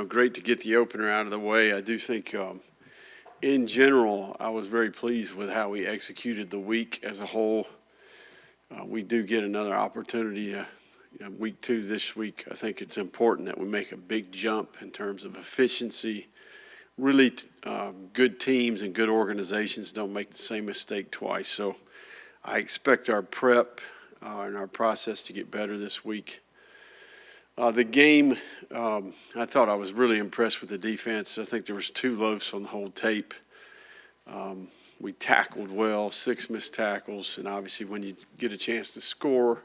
Great to get the opener out of the way. I do think, in general, I was very pleased with how we executed the week as a whole. We do get another opportunity week 2 this week. I think it's important that we make a big jump in terms of efficiency. Really good teams and good organizations don't make the same mistake twice. So I expect our prep and our process to get better this week. The game, I thought I was really impressed with the defense. I think there was 2 loafs on the whole tape. We tackled well, 6 missed tackles, and obviously when you get a chance to score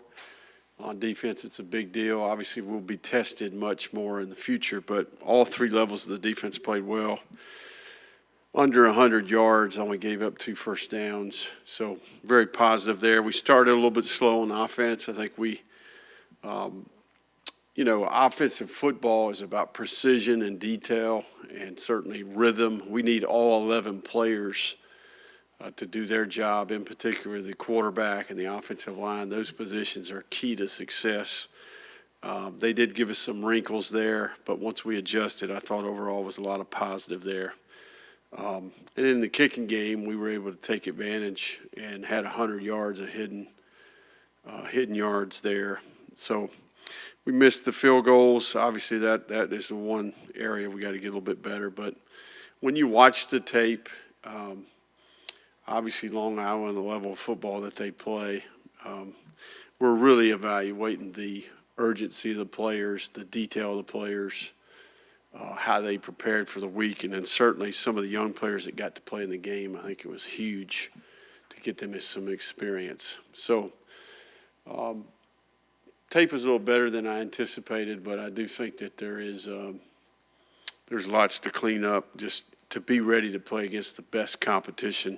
on defense, it's a big deal. Obviously we'll be tested much more in the future, but all 3 levels of the defense played well. Under 100 yards, only gave up 2 first downs, so very positive there. We started a little bit slow on offense. I think we offensive football is about precision and detail and certainly rhythm. We need all 11 players to do their job, in particular the quarterback and the offensive line. Those positions are key to success. They did give us some wrinkles there, but once we adjusted, I thought overall was a lot of positive there. And in the kicking game, we were able to take advantage and had 100 yards of hidden yards there. So we missed the field goals. Obviously, that is the one area we got to get a little bit better. But when you watch the tape, obviously Long Island, the level of football that they play, we're really evaluating the urgency of the players, the detail of the players, how they prepared for the week, and then certainly some of the young players that got to play in the game. I think it was huge to get them some experience. So tape was a little better than I anticipated, but I do think that there's lots to clean up just to be ready to play against the best competition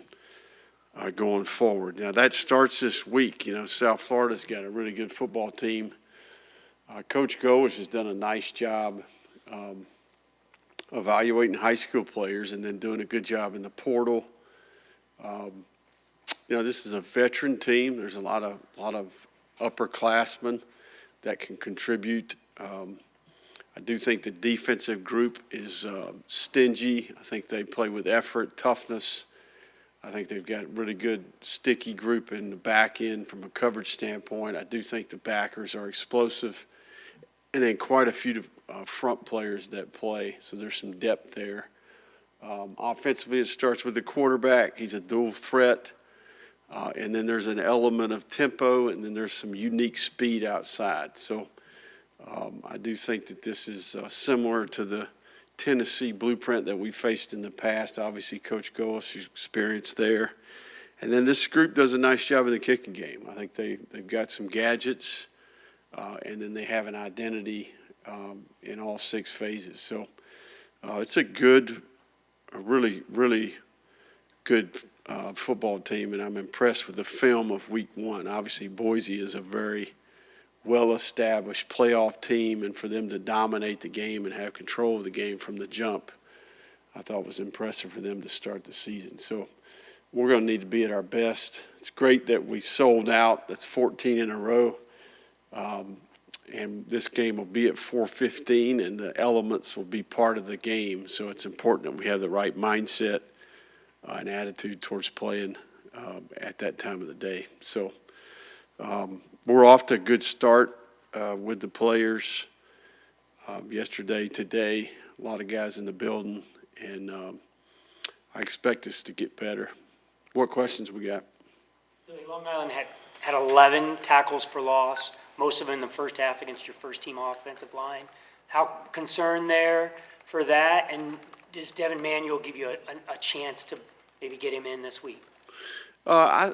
going forward. Now, that starts this week. South Florida's got a really good football team. Coach Goish has done a nice job evaluating high school players and then doing a good job in the portal. This is a veteran team. There's a lot of upperclassmen that can contribute. I do think the defensive group is stingy. I think they play with effort, toughness. I think they've got a really good sticky group in the back end from a coverage standpoint. I do think the backers are explosive. And then quite a few front players that play, so there's some depth there. Offensively, it starts with the quarterback. He's a dual threat. And then there's an element of tempo, and then there's some unique speed outside. So I do think that this is similar to the Tennessee blueprint that we faced in the past. Obviously, Coach Goish' experience there. And then this group does a nice job in the kicking game. I think they've got some gadgets, and then they have an identity in all 6 phases. So it's a really, really good football team, and I'm impressed with the film of week 1. Obviously, Boise is a very well-established playoff team, and for them to dominate the game and have control of the game from the jump, I thought was impressive for them to start the season. So we're going to need to be at our best. It's great that we sold out. That's 14 in a row. And this game will be at 4:15, and the elements will be part of the game. So it's important that we have the right mindset and attitude towards playing at that time of the day. So we're off to a good start with the players yesterday, today. A lot of guys in the building, and I expect us to get better. What questions we got? Long Island had 11 tackles for loss, most of them in the first half against your first-team offensive line. How concerned there for that? And does Devin Manuel give you a chance to maybe get him in this week? I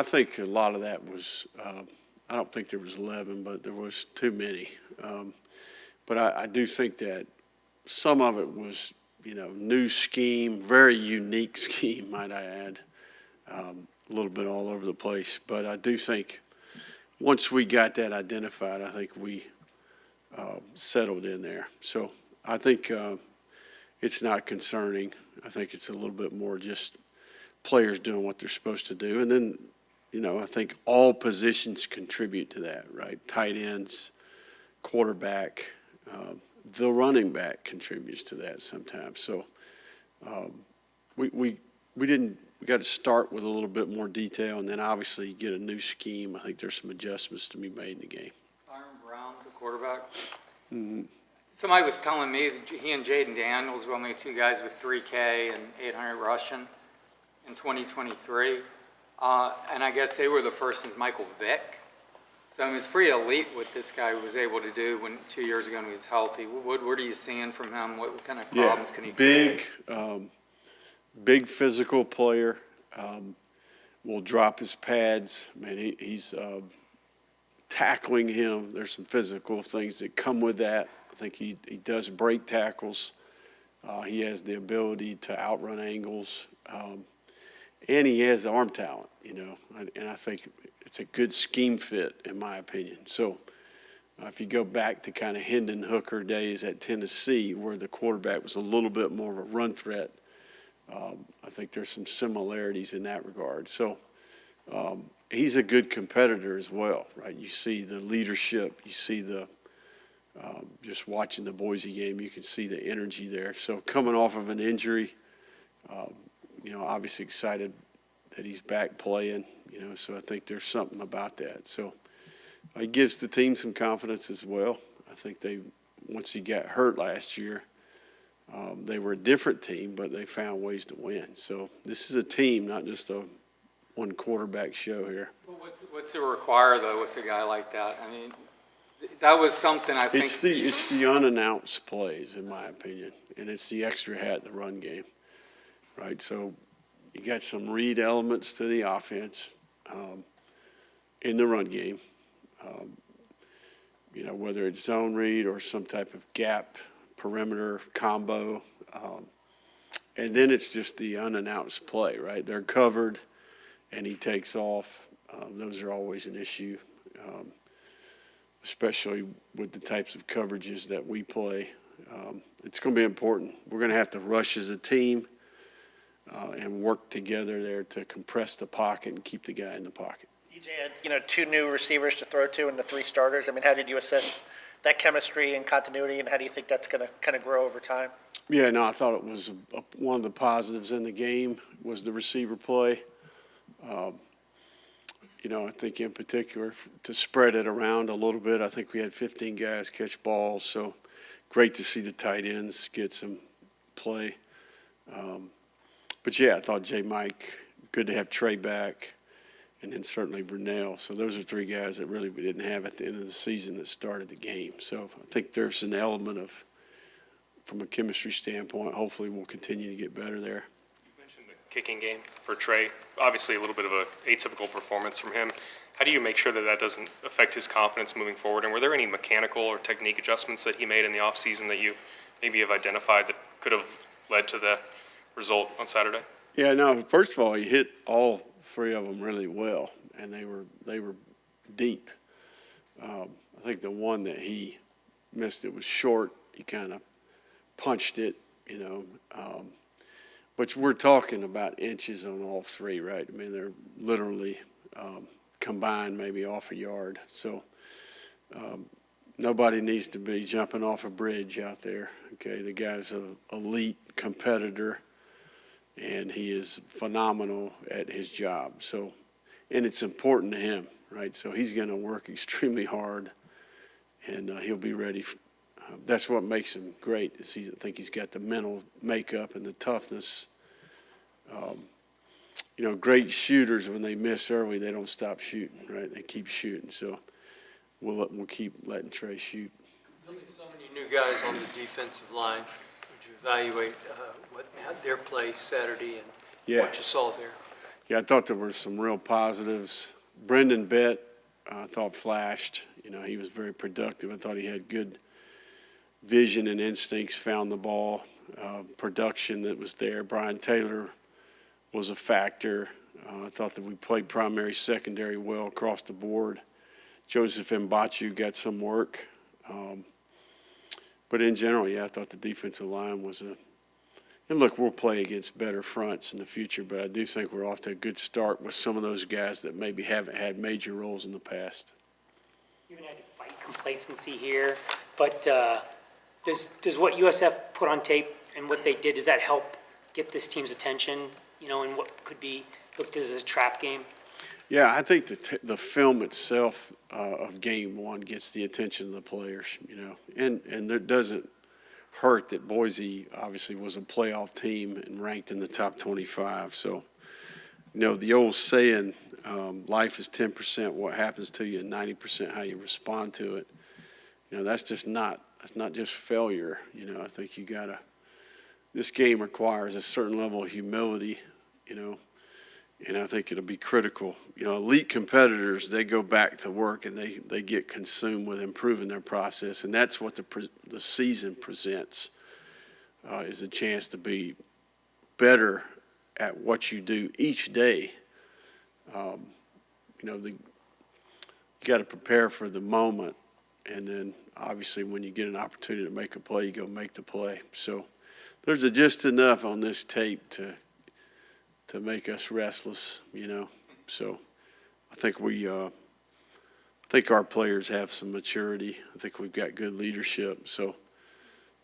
think a lot of that was I don't think there was 11, but there was too many. But I do think that some of it was, new scheme, very unique scheme, might I add, a little bit all over the place. But I do think once we got that identified, I think we settled in there. So I think it's not concerning. I think it's a little bit more just players doing what they're supposed to do. And then, I think all positions contribute to that, right? Tight ends, quarterback, the running back contributes to that sometimes. So we got to start with a little bit more detail, and then obviously get a new scheme. I think there's some adjustments to be made in the game. Byron Brown, the quarterback. Somebody was telling me that he and Jaden Daniels were only two guys with 3K and 800 rushing in 2023. And I guess they were the first since Michael Vick. So I mean, it's pretty elite what this guy was able to do 2 years ago when he was healthy. What are you seeing from him? What kind of problems can he create? Big physical player. Will drop his pads. I mean, he's tackling him. There's some physical things that come with that. I think he does break tackles. He has the ability to outrun angles. And he has arm talent, and I think it's a good scheme fit, in my opinion. So if you go back to kind of Hendon Hooker days at Tennessee, where the quarterback was a little bit more of a run threat, I think there's some similarities in that regard. So he's a good competitor as well, right? You see the leadership, you see the just watching the Boise game, you can see the energy there. So coming off of an injury, obviously excited that he's back playing, so I think there's something about that. So it gives the team some confidence as well. I think once he got hurt last year, they were a different team, but they found ways to win. So this is a team, not just a one quarterback show here. Well, what's it require, though, with a guy like that? I mean, that was something I think. It's the unannounced plays, in my opinion, and it's the extra hat, the run game, right? So you got some read elements to the offense in the run game, whether it's zone read or some type of gap perimeter combo. And then it's just the unannounced play, right? They're covered, and he takes off. Those are always an issue, especially with the types of coverages that we play. It's going to be important. We're going to have to rush as a team and work together there to compress the pocket and keep the guy in the pocket. DJ had, two new receivers to throw to and the three starters. I mean, how did you assess that chemistry and continuity, and how do you think that's going to kind of grow over time? Yeah, no, I thought it was one of the positives in the game was the receiver play. I think in particular to spread it around a little bit. I think we had 15 guys catch balls, so great to see the tight ends get some play. But yeah, I thought J. Mike, good to have Trey back, and then certainly Vernell. So those are three guys that really we didn't have at the end of the season that started the game. So I think there's an element of, from a chemistry standpoint, hopefully we'll continue to get better there. You mentioned the kicking game for Trey. Obviously a little bit of an atypical performance from him. How do you make sure that that doesn't affect his confidence moving forward? And were there any mechanical or technique adjustments that he made in the offseason that you maybe have identified that could have led to the result on Saturday? Yeah, no, first of all, he hit all three of them really well, and they were deep. I think the one that he missed, it was short. He kind of punched it, but we're talking about inches on all three, right? I mean, they're literally combined maybe off a yard. So nobody needs to be jumping off a bridge out there, okay? The guy's an elite competitor, and he is phenomenal at his job. So, and it's important to him, right? So he's going to work extremely hard, and he'll be ready. That's what makes him great. Is I think he's got the mental makeup and the toughness. Great shooters, when they miss early, they don't stop shooting, right? They keep shooting. So we'll keep letting Trey shoot. So many new guys on the defensive line. Would you evaluate their play Saturday and what you saw there? Yeah, I thought there were some real positives. Brendan Bett, I thought flashed. He was very productive. I thought he had good vision and instincts, found the ball, production that was there. Brian Taylor was a factor. I thought that we played primary, secondary well across the board. Joseph Mbachu got some work. But in general, I thought the defensive line was and look, we'll play against better fronts in the future, but I do think we're off to a good start with some of those guys that maybe haven't had major roles in the past. You haven't had to fight complacency here, but Does what USF put on tape and what they did, does that help get this team's attention, you know, in what could be looked at as a trap game? Yeah, I think the film itself of game one gets the attention of the players, you know, and it doesn't hurt that Boise obviously was a playoff team and ranked in the top 25. So, you know, the old saying, life is 10% what happens to you and 90% how you respond to it. You know, that's not just failure. You know, I think this game requires a certain level of humility, you know, and I think it'll be critical. You know, elite competitors, they go back to work and they get consumed with improving their process, and that's what the season presents, is a chance to be better at what you do each day. You know, you got to prepare for the moment, and then obviously when you get an opportunity to make a play, you go make the play. So there's just enough on this tape to make us restless, you know. So I think our players have some maturity. I think we've got good leadership. So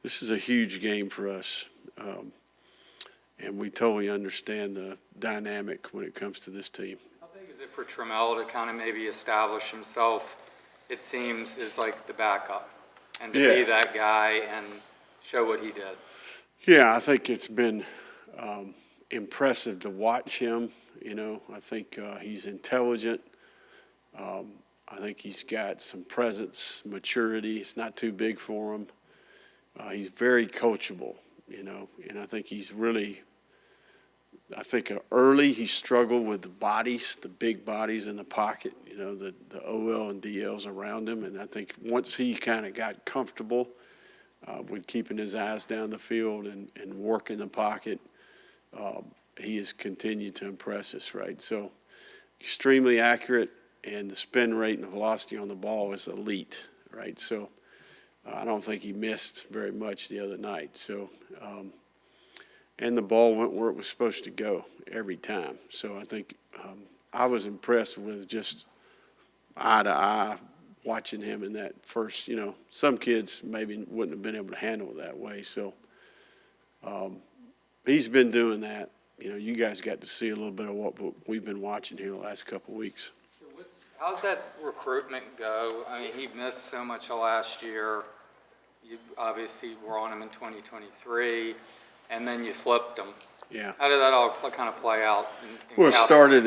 this is a huge game for us. And we totally understand the dynamic when it comes to this team. How big is it for Trammell to kind of maybe establish himself, it seems, as like the backup, and to be that guy and show what he did? Yeah, I think it's been impressive to watch him. You know, I think he's intelligent. I think he's got some presence, maturity. It's not too big for him. He's very coachable, you know, and I think early he struggled with the bodies, the big bodies in the pocket, you know, the OL and DLs around him. And I think once he kind of got comfortable with keeping his eyes down the field and working the pocket, he has continued to impress us, right? So extremely accurate, and the spin rate and the velocity on the ball is elite, right? So I don't think he missed very much the other night. So, and the ball went where it was supposed to go every time. So I think I was impressed with just eye to eye watching him in that first, you know, some kids maybe wouldn't have been able to handle it that way. So he's been doing that. You know, you guys got to see a little bit of what we've been watching here the last couple of weeks. So how'd that recruitment go? I mean, he missed so much of last year. You obviously were on him in 2023, and then you flipped him. Yeah. How did that all kind of play out? Well, it started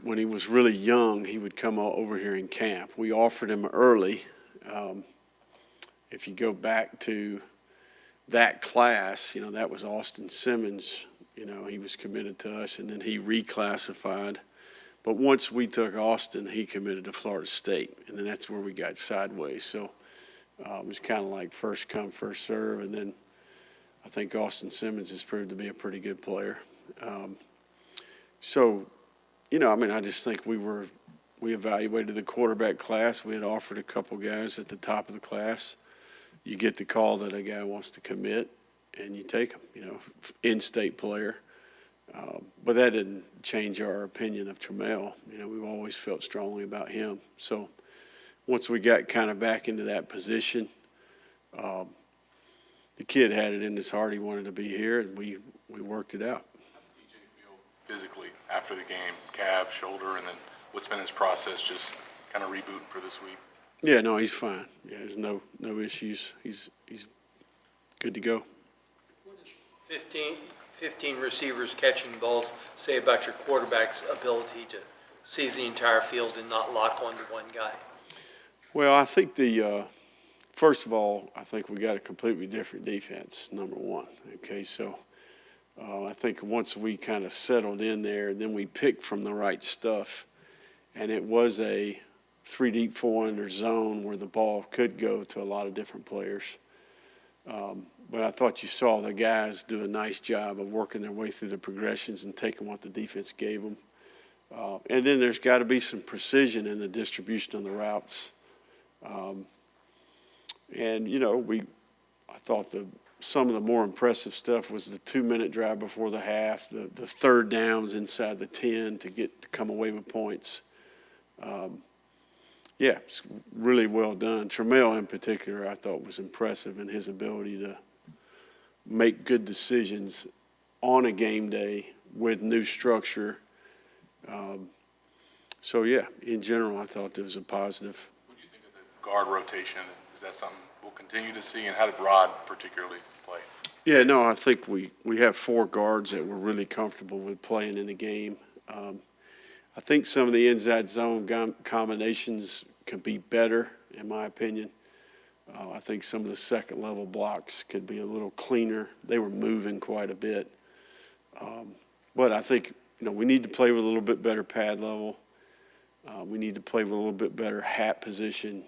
when he was really young. He would come over here in camp. We offered him early. If you go back to that class, you know, that was Austin Simmons. You know, he was committed to us, and then he reclassified. But once we took Austin, he committed to Florida State, and then that's where we got sideways. So it was kind of like first come, first serve, and then I think Austin Simmons has proved to be a pretty good player. So, you know, I mean, I just think we evaluated the quarterback class. We had offered a couple guys at the top of the class. You get the call that a guy wants to commit, and you take him, you know, in-state player. But that didn't change our opinion of Trammell. You know, we've always felt strongly about him. So once we got kind of back into that position, the kid had it in his heart he wanted to be here, and we worked it out. How did DJ feel physically after the game, calf, shoulder, and then what's been his process just kind of rebooting for this week? Yeah, no, he's fine. Yeah, there's no issues. He's good to go. What does 15 receivers catching balls say about your quarterback's ability to see the entire field and not lock onto one guy? Well, I think first of all, I think we got a completely different defense, number one. Okay, so I think once we kind of settled in there, then we picked from the right stuff, and it was a 3 deep, 4 under zone where the ball could go to a lot of different players. But I thought you saw the guys do a nice job of working their way through the progressions and taking what the defense gave them. And then there's got to be some precision in the distribution of the routes. And, you know, I thought some of the more impressive stuff was the 2-minute drive before the half, the third downs inside the 10 to come away with points. Yeah, it's really well done. Trammell in particular, I thought was impressive in his ability to make good decisions on a game day with new structure. So, yeah, in general, I thought it was a positive. What do you think of the guard rotation? Is that something we'll continue to see, and how did Rod particularly play? Yeah, no, I think we have 4 guards that we're really comfortable with playing in the game. I think some of the inside zone combinations can be better, in my opinion. I think some of the second level blocks could be a little cleaner. They were moving quite a bit. But I think, we need to play with a little bit better pad level. We need to play with a little bit better hat position.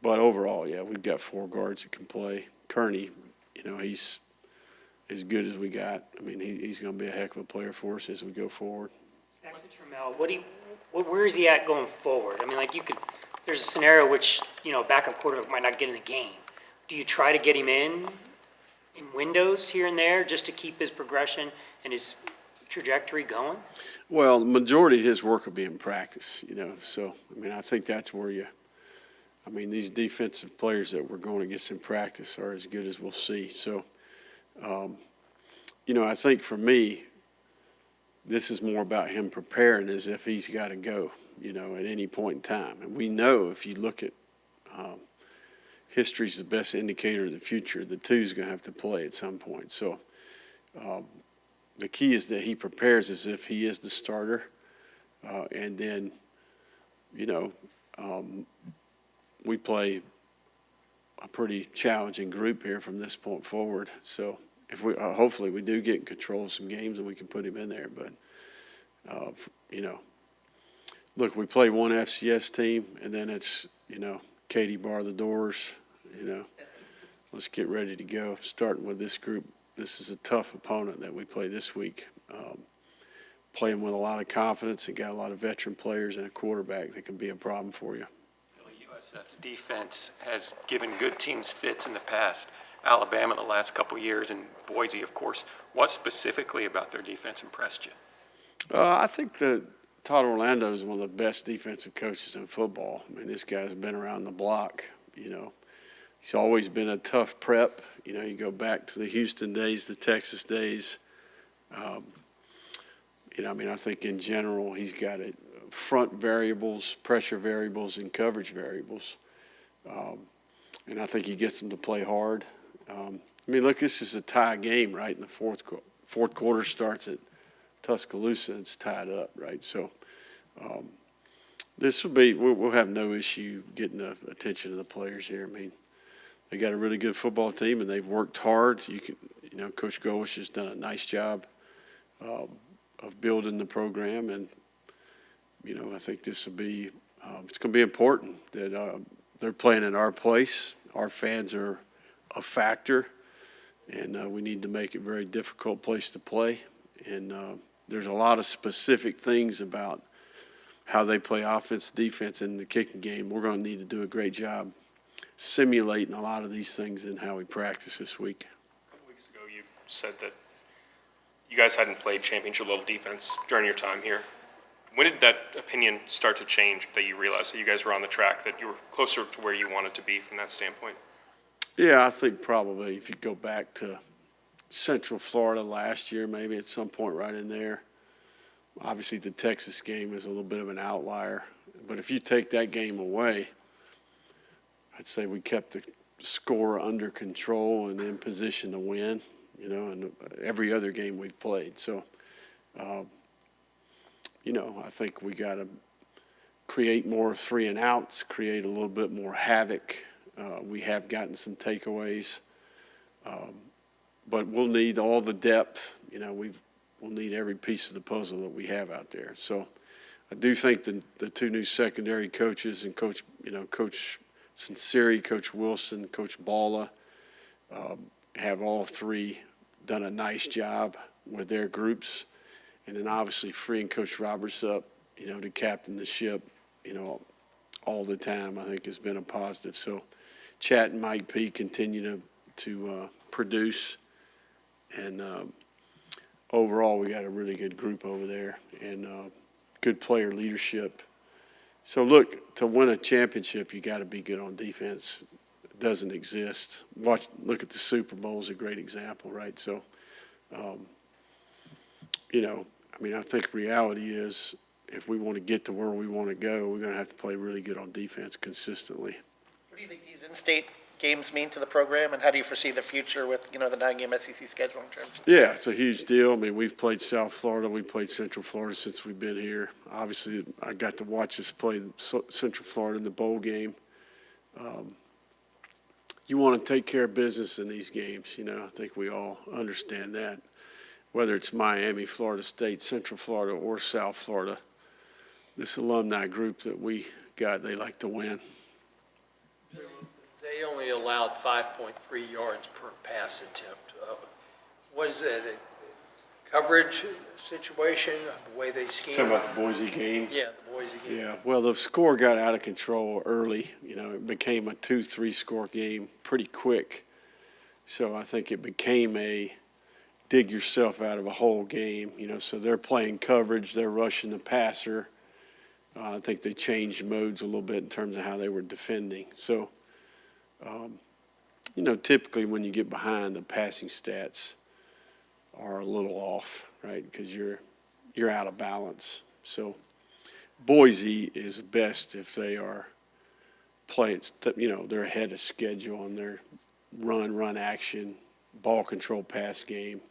But overall, yeah, we've got 4 guards that can play. Kearney, he's as good as we got. I mean, he's going to be a heck of a player for us as we go forward. Back to Trammell, where is he at going forward? I mean, there's a scenario which, backup quarterback might not get in the game. Do you try to get him in windows here and there just to keep his progression and his trajectory going? Well, the majority of his work will be in practice, So, I think that's where these defensive players that we're going against in practice are as good as we'll see. So, I think for me, this is more about him preparing as if he's got to go, at any point in time. And we know if you look at history's the best indicator of the future, the two's going to have to play at some point. So the key is that he prepares as if he is the starter. And then, we play a pretty challenging group here from this point forward. So if we hopefully we do get in control of some games and we can put him in there. But look, we play one FCS team, and then it's Katie bar the doors. Let's get ready to go. Starting with this group, this is a tough opponent that we play this week. Playing with a lot of confidence and got a lot of veteran players and a quarterback that can be a problem for you. USF's defense has given good teams fits in the past. Alabama the last couple years, and Boise, of course. What specifically about their defense impressed you? I think that Todd Orlando is one of the best defensive coaches in football. This guy's been around the block. He's always been a tough prep. You go back to the Houston days, the Texas days. I think in general he's got it. Front variables, pressure variables, and coverage variables. And I think he gets them to play hard. Look, this is a tie game, right? In the fourth quarter starts at Tuscaloosa. It's tied up, right? So this will be, we'll have no issue getting the attention of the players here. They got a really good football team, and they've worked hard. Coach Golish has done a nice job of building the program, and I think this will be it's going to be important that they're playing in our place. Our fans are a factor, and we need to make it a very difficult place to play. And there's a lot of specific things about how they play offense, defense, and the kicking game. We're going to need to do a great job simulating a lot of these things in how we practice this week. A couple weeks ago, you said that you guys hadn't played championship-level defense during your time here. When did that opinion start to change, that you realized that you guys were on the track, that you were closer to where you wanted to be from that standpoint? Yeah, I think probably if you go back to Central Florida last year, maybe at some point right in there. Obviously, the Texas game is a little bit of an outlier. But if you take that game away, I'd say we kept the score under control and in position to win, in every other game we've played. So, I think we got to create more 3 and outs, create a little bit more havoc. We have gotten some takeaways, but we'll need all the depth. We'll need every piece of the puzzle that we have out there. So I do think the 2 new secondary coaches and Coach Sinceri, Coach Wilson, Coach Balla have all 3 done a nice job with their groups. And then obviously freeing Coach Roberts up, to captain the ship, all the time, I think has been a positive. So Chat and Mike P continue to produce. And overall, we got a really good group over there and good player leadership. So look, to win a championship, you got to be good on defense. It doesn't exist. Look at the Super Bowl is a great example, right? So, you know, I mean, I think reality is if we want to get to where we want to go, we're going to have to play really good on defense consistently. What do you think these in-state games mean to the program, and how do you foresee the future with, the 9-game SEC schedule in terms of? Yeah, it's a huge deal. I mean, we've played South Florida, we played Central Florida since we've been here. Obviously, I got to watch us play Central Florida in the bowl game. You want to take care of business in these games. I think we all understand that. Whether it's Miami, Florida State, Central Florida, or South Florida, this alumni group that we got, they like to win. They only allowed 5.3 yards per pass attempt. Was it a coverage situation, the way they schemed? Talking about the Boise game? Yeah, the Boise game. Yeah, well, the score got out of control early. It became a 2-3 score game pretty quick. So I think it became a dig yourself out of a whole game. So they're playing coverage, they're rushing the passer. I think they changed modes a little bit in terms of how they were defending. So, typically when you get behind, the passing stats are a little off, right? Because you're out of balance. So Boise is best if they are playing, they're ahead of schedule and they're run action, ball control pass game.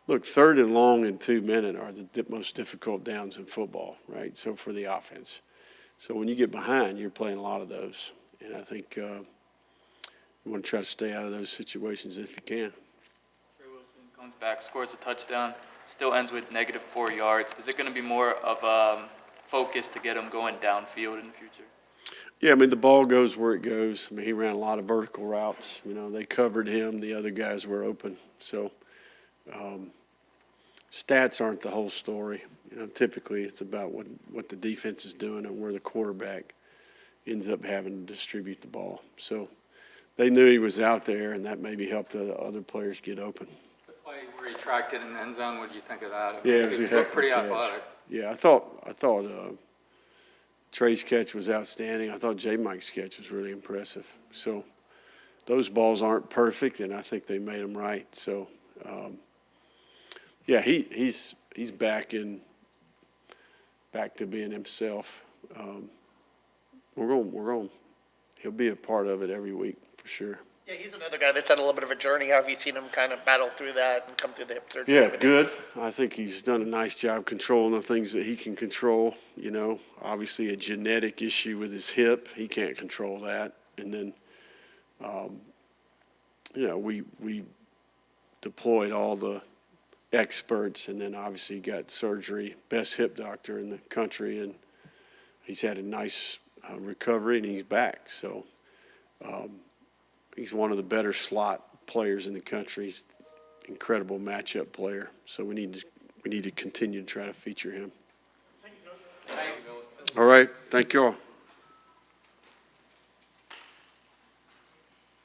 Look, 3rd and long and 2 minute are the most difficult downs in football, right? So for the offense. So when you get behind, you're playing a lot of those. And I think you want to try to stay out of those situations if you can. Trey Wilson comes back, scores a touchdown, still ends with -4 yards. Is it going to be more of a focus to get him going downfield in the future? Yeah, I mean, the ball goes where it goes. I mean, he ran a lot of vertical routes. They covered him. The other guys were open. So stats aren't the whole story. Typically it's about what the defense is doing and where the quarterback ends up having to distribute the ball. So they knew he was out there, and that maybe helped the other players get open. The play where he tracked it in the end zone, what do you think of that? Yeah, it was a It heck looked of a pretty catch. athletic. Yeah, I thought Trey's catch was outstanding. I thought J. Mike's catch was really impressive. So those balls aren't perfect, and I think they made them right. So, yeah, he's back to being himself. He'll be a part of it every week for sure. Yeah, he's another guy that's had a little bit of a journey. How have you seen him kind of battle through that and come through the hip surgery? Yeah, good. I think he's done a nice job controlling the things that he can control. Obviously a genetic issue with his hip. He can't control that. And then, we deployed all the experts, and then obviously got surgery, best hip doctor in the country, and he's had a nice recovery, and he's back. So he's one of the better slot players in the country. He's an incredible matchup player. So we need to continue to try to feature him. All right, thank you all.